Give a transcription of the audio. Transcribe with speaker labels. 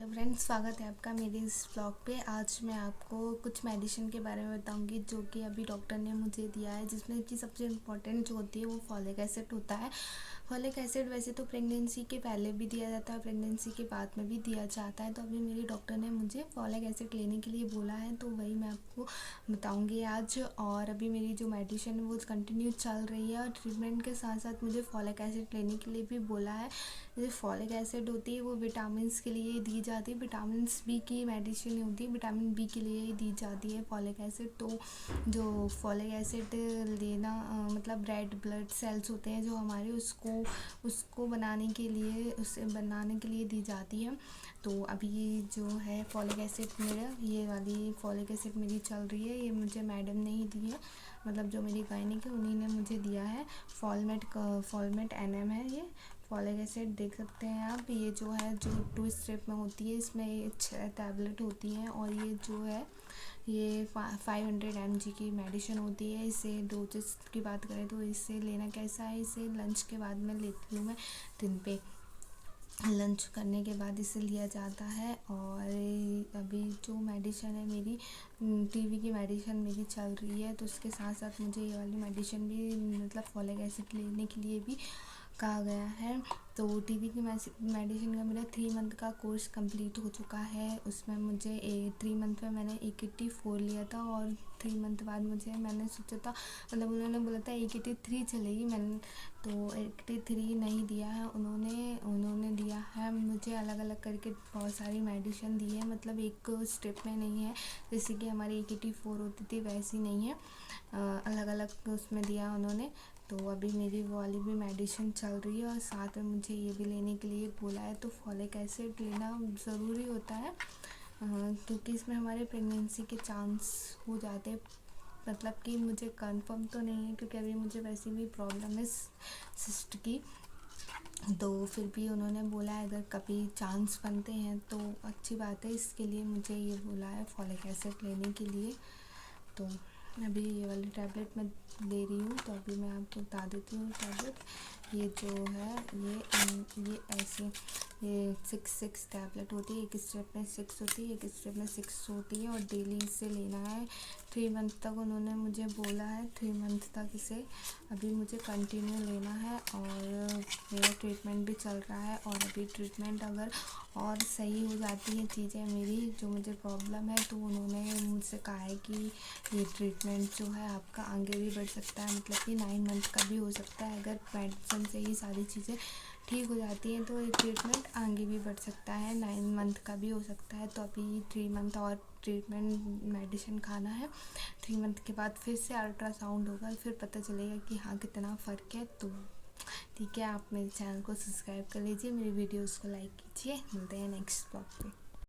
Speaker 1: Hello friends, स्वागत है आपका मेरे इस ब्लॉग पे। आज मैं आपको कुछ मेडिसिन के बारे में बताऊंगी जो कि अभी डॉक्टर ने मुझे दिया है, जिसमें कि सबसे इम्पोर्टेंट जो होती है वो फॉलिक एसिड होता है। फॉलिक एसिड वैसे तो प्रेगनेंसी के पहले भी दिया जाता है, प्रेगनेंसी के बाद में भी दिया जाता है। तो अभी मेरी डॉक्टर ने मुझे फॉलिक एसिड लेने के लिए बोला है, तो वही मैं आपको बताऊँगी आज। और अभी मेरी जो मेडिसिन है वो कंटिन्यू चल रही है, और ट्रीटमेंट के साथ साथ मुझे फॉलिक एसिड लेने के लिए भी बोला है। जैसे फॉलिक एसिड होती है वो विटामिन के लिए दी जाती है, विटामिन बी की मेडिसिन होती है, विटामिन बी के लिए ही दी जाती है फॉलिक एसिड। तो जो फॉलिक एसिड लेना मतलब रेड ब्लड सेल्स होते हैं जो हमारे, उसको बनाने के लिए, उसे बनाने के लिए दी जाती है। तो अभी जो है फॉलिक एसिड मेरा, ये वाली फॉलिक एसिड मेरी चल रही है। ये मुझे मैडम ने ही दी है, मतलब जो मेरी गायनिक है उन्हीं ने मुझे दिया है। फॉलमेट NM है ये फॉलिक एसिड, देख सकते हैं आप। ये जो है जो 2 स्ट्रिप में होती है, इसमें 6 टैबलेट होती हैं। और ये जो है ये 500 mg की मेडिसिन होती है। इसे डोजेस की बात करें तो इसे लेना कैसा है, इसे लंच के बाद में लेती हूँ मैं। दिन पे लंच करने के बाद इसे लिया जाता है। और अभी जो मेडिसिन है मेरी, टीबी की मेडिसिन मेरी चल रही है, तो उसके साथ साथ मुझे ये वाली मेडिसिन भी, मतलब फॉलिक एसिड लेने के लिए भी कहा गया है। तो टीबी की मेडिसिन का मेरा 3 मंथ का कोर्स कंप्लीट हो चुका है। उसमें मुझे 3 मंथ में मैंने 184 लिया था, और 3 मंथ बाद मैंने सोचा था, मतलब उन्होंने बोला था 183 चलेगी, मैंने तो 83 नहीं दिया है। उन्होंने दिया है मुझे अलग अलग करके बहुत सारी मेडिसिन दी है, मतलब एक स्टेप में नहीं है। जैसे कि हमारी 184 होती थी वैसी नहीं है, अलग अलग उसमें दिया उन्होंने। तो अभी मेरी वो वाली भी मेडिसिन चल रही है, और साथ में मुझे ये भी लेने के लिए बोला है। तो फॉलिक एसिड लेना ज़रूरी होता है, क्योंकि इसमें हमारे प्रेगनेंसी के चांस हो जाते हैं। मतलब कि मुझे कंफर्म तो नहीं है, क्योंकि अभी मुझे वैसी भी प्रॉब्लम है सिस्ट की। तो फिर भी उन्होंने बोला है अगर कभी चांस बनते हैं तो अच्छी बात है, इसके लिए मुझे ये बोला है फॉलिक एसिड लेने के लिए। तो अभी ये वाली टैबलेट मैं ले रही हूँ। तो अभी मैं आपको बता देती हूँ टैबलेट। ये जो है ये ऐसे, ये 6 टैबलेट होती है। एक स्टेप में 6 होती है, एक स्टेप में 6 होती है, और डेली इसे लेना है। 3 मंथ तक उन्होंने मुझे बोला है, 3 मंथ तक इसे अभी मुझे कंटिन्यू लेना है। और मेरा ट्रीटमेंट भी चल रहा है, और अभी ट्रीटमेंट अगर और सही हो जाती हैं चीज़ें मेरी, जो मुझे प्रॉब्लम है, तो उन्होंने मुझसे कहा है कि ये ट्रीटमेंट जो है आपका आगे भी बढ़ सकता है, मतलब कि 9 मंथ का भी हो सकता है। अगर मेडिसिन से ही सारी चीज़ें ठीक हो जाती हैं तो ये ट्रीटमेंट आगे भी बढ़ सकता है, 9 मंथ का भी हो सकता है। तो अभी 3 मंथ और ट्रीटमेंट मेडिसिन खाना है। 3 मंथ के बाद फिर से अल्ट्रासाउंड होगा, फिर पता चलेगा कि हाँ कितना फ़र्क है। तो ठीक है, आप मेरे चैनल को सब्सक्राइब कर लीजिए, मेरी वीडियोस को लाइक कीजिए। मिलते हैं नेक्स्ट ब्लॉग पे।